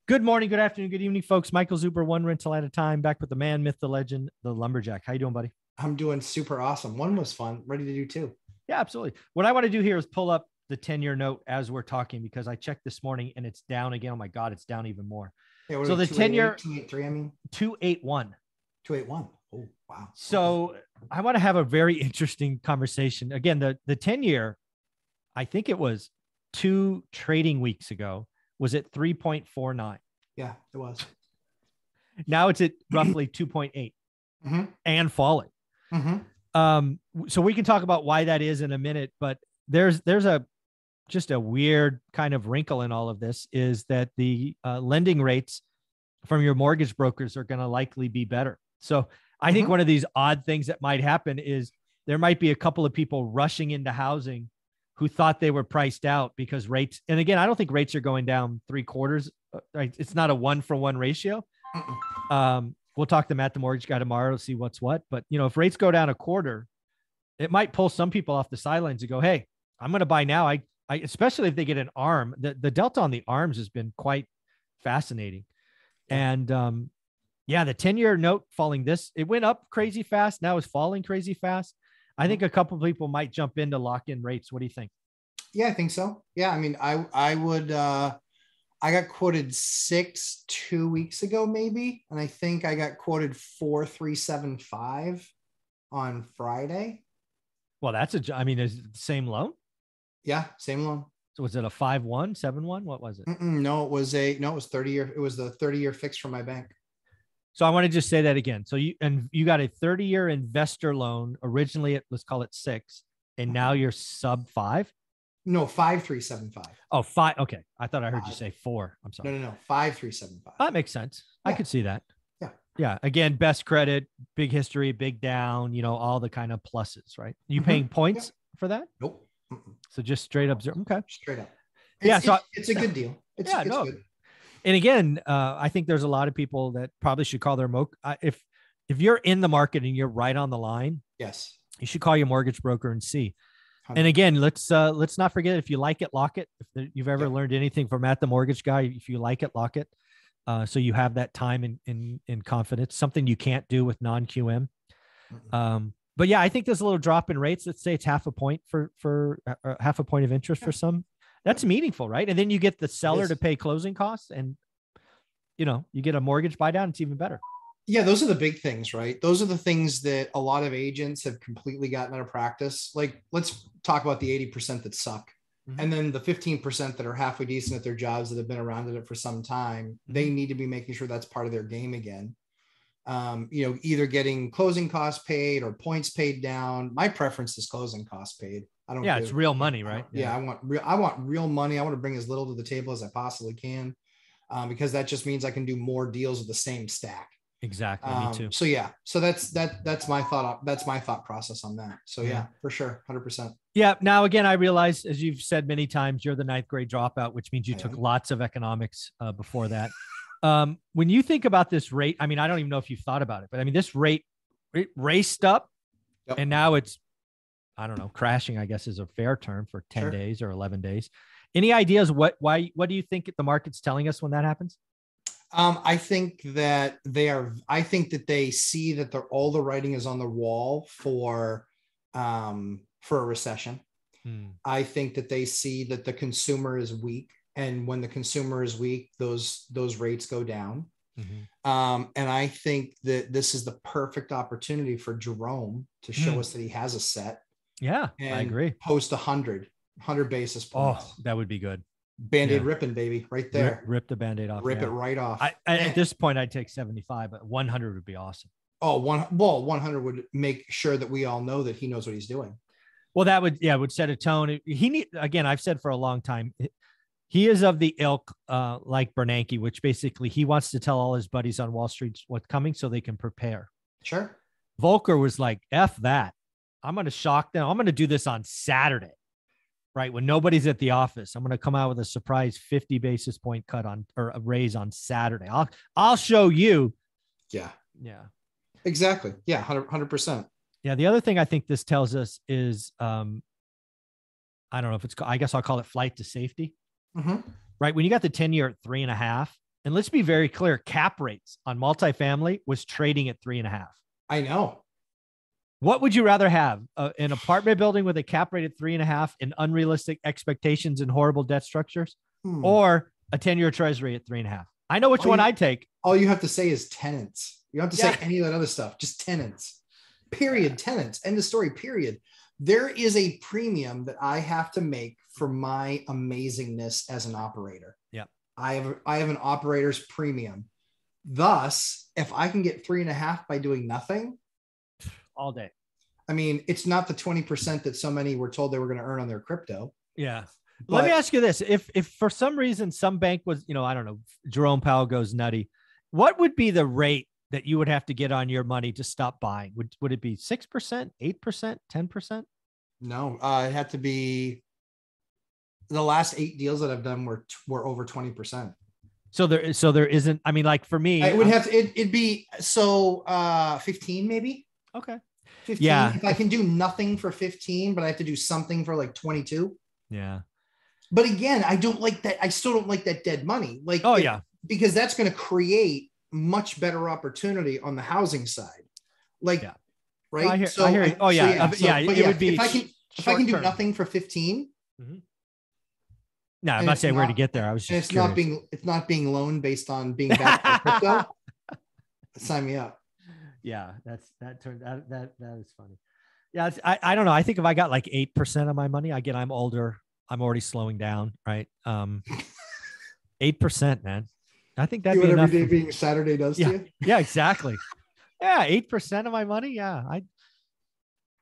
Good morning, good afternoon, good evening, folks. Michael Zuber, one rental at a time, back with the man, myth, the legend, the lumberjack. How you doing, buddy? I'm doing super awesome. One was fun. Ready to do two. Yeah, absolutely. What I want to do here is pull up the 10-year note as we're talking, because I checked this morning and it's down again. Oh my God, it's down even more. Yeah, so the 10-year 283, I mean 281. 281. Oh, wow. So I want to have a very interesting conversation. Again, the 10-year, I think it was 2 trading weeks ago, was at 3.49. Yeah, it was. Now it's at roughly 2.8 and falling. So we can talk about why that is in a minute, but there's just a weird kind of wrinkle in all of this, is that the lending rates from your mortgage brokers are going to likely be better. So I think one of these odd things that might happen is there might be a couple of people rushing into housing who thought they were priced out because rates, and again, I don't think rates are going down 3/4. Right? It's not a 1-for-1 ratio. We'll talk to Matt, the mortgage guy, tomorrow to see what's what. But, you know, if rates go down 1/4, it might pull some people off the sidelines and go, hey, I'm going to buy now. I especially if they get an arm. The delta on the arms has been quite fascinating. And yeah, the 10-year note falling it went up crazy fast. Now it's falling crazy fast. I think a couple of people might jump in to lock in rates. What do you think? Yeah, I think so. Yeah, I mean, I would. I got quoted 6 2 weeks ago, maybe, and I think I got quoted 4.375 on Friday. Well, is it the same loan? Yeah, same loan. So was it a 5.1, 7.1? What was it? No, it was 30-year. It was the 30-year fix from my bank. So I want to just say that again. So you got a 30-year investor loan originally at, let's call it 6, and now you're sub 5. No, 5.375. Oh, 5. Okay. I thought I heard you say 4. I'm sorry. No. 5.375. That makes sense. Yeah. I could see that. Yeah. Yeah. Again, best credit, big history, big down, all the kind of pluses, right? You paying points for that? Nope. So just straight up 0. Okay. Straight up. It's a good deal. It's good. And again, I think there's a lot of people that probably should call their if you're in the market and you're right on the line, yes, you should call your mortgage broker and see. 100%. And again, let's not forget, if you like it, lock it. If you've ever learned anything from Matt, the mortgage guy, if you like it, lock it. So you have that time in confidence, something you can't do with non-QM. But yeah, I think there's a little drop in rates. Let's say it's half a point for half a point of interest for some. That's meaningful, right? And then you get the seller to pay closing costs, and you get a mortgage buy down. It's even better. Yeah, those are the big things, right? Those are the things that a lot of agents have completely gotten out of practice. Like, let's talk about the 80% that suck. And then the 15% that are halfway decent at their jobs that have been around it for some time. They need to be making sure that's part of their game again. Either getting closing costs paid or points paid down. My preference is closing costs paid. I don't. Yeah, it's real money, right? Yeah, I want real money. I want to bring as little to the table as I possibly can, because that just means I can do more deals with the same stack. Exactly. Me too. So yeah, so that's my thought. That's my thought process on that. So yeah, for sure. 100%. Yeah. Now, again, I realize, as you've said many times, you're the 9th grade dropout, which means you took lots of economics before that. When you think about this rate, I mean, I don't even know if you've thought about it, but I mean, this rate, it raced up and now it's, I don't know, crashing, I guess is a fair term, for 10 days or 11 days. Any ideas what do you think the market's telling us when that happens? I think that they see that all the writing is on the wall for a recession. I think that they see that the consumer is weak. And when the consumer is weak, those rates go down. And I think that this is the perfect opportunity for Jerome to show us that he has a set. Yeah, I agree. Post 100 basis points. Oh, that would be good. Band-Aid ripping, baby, right there. Rip the Band-Aid off. Rip it right off. At this point, I'd take 75, but 100 would be awesome. Oh, 100 would make sure that we all know that he knows what he's doing. Well, that would set a tone. Again, I've said for a long time, he is of the ilk like Bernanke, which basically he wants to tell all his buddies on Wall Street what's coming so they can prepare. Sure. Volcker was like, F that. I'm going to shock them. I'm going to do this on Saturday, right? When nobody's at the office, I'm going to come out with a surprise 50 basis point cut or a raise on Saturday. I'll show you. Yeah. Yeah. Exactly. Yeah. 100%. Yeah. The other thing I think this tells us is, I don't know if I guess I'll call it flight to safety. Right. When you got the 10-year at 3.5, And let's be very clear, cap rates on multifamily was trading at 3.5. I know. What would you rather have? An apartment building with a cap rate at 3.5 and unrealistic expectations and horrible debt structures, or a 10-year treasury at 3.5? I know which one I'd take. All you have to say is tenants. You don't have to say any of that other stuff. Just tenants. Period. Tenants. End of story. Period. There is a premium that I have to make for my amazingness as an operator. Yeah. I have an operator's premium. Thus, if I can get 3.5 by doing nothing all day. I mean, it's not the 20% that so many were told they were going to earn on their crypto. Yeah. But let me ask you this. If for some reason some bank was, I don't know, Jerome Powell goes nutty, what would be the rate that you would have to get on your money to stop buying? Would it be 6%, 8%, 10%? No, it had to be the last 8 deals that I've done were over 20%. So there isn't, I mean, like for me, it would have to, it'd be 15 maybe. Okay. 15. Yeah. If I can do nothing for 15, but I have to do something for like 22. Yeah. But again, I don't like that. I still don't like that dead money. Like, because that's going to create much better opportunity on the housing side. Like, right. I hear you. Oh yeah. It would be if I can do nothing for 15. Mm-hmm. No, I'm not saying where to get there. I was just curious. It's not being loaned based on being backed by crypto. Sign me up. Yeah, that is funny. Yeah, I don't know. I think if I got like 8% of my money, I'm older. I'm already slowing down, right? 8%, man. I think that'd be enough. Every day being Saturday does to you. Yeah, exactly. Yeah, 8% of my money. Yeah,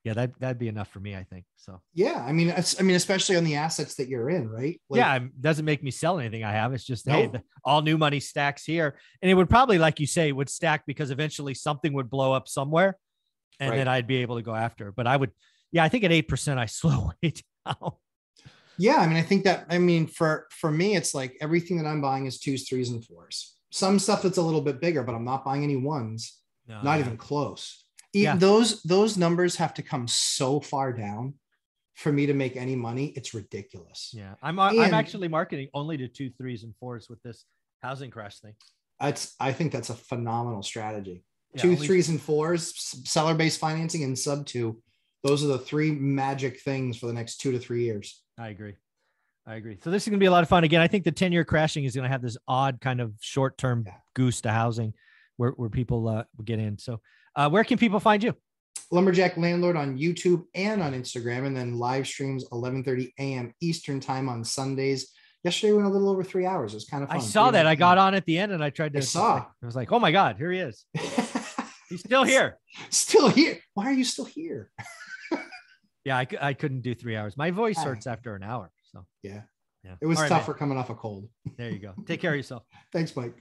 that'd be enough for me, I think. So yeah, I mean, especially on the assets that you're in, right? Like, it doesn't make me sell anything I have. It's just hey, all new money stacks here, and it would probably, like you say, would stack because eventually something would blow up somewhere, and then I'd be able to go after. But I would, I think at 8% I slow way down. Yeah, I mean, for me, it's like everything that I'm buying is 2s, 3s, and 4s. Some stuff that's a little bit bigger, but I'm not buying any 1s. No, not even close. Those numbers have to come so far down for me to make any money. It's ridiculous. Yeah. I'm actually marketing only to 2, 3s, and 4s with this housing crash thing. I think that's a phenomenal strategy. 2, 3s, and 4s, seller-based financing, and sub 2. Those are the 3 magic things for the next 2 to 3 years. I agree. So this is going to be a lot of fun. Again, I think the 10-year crashing is going to have this odd kind of short-term goose to housing where people will get in. So where can people find you? Lumberjack Landlord on YouTube and on Instagram, and then live streams 11:30 a.m. Eastern time on Sundays. Yesterday we went a little over 3 hours. It was kind of fun. I saw that. I got on at the end and I tried to. I was like, oh my God, here he is. He's still here. Still here. Why are you still here? Yeah, I couldn't do 3 hours. My voice hurts after an hour. So yeah. It was tougher coming off a cold. There you go. Take care of yourself. Thanks, Mike.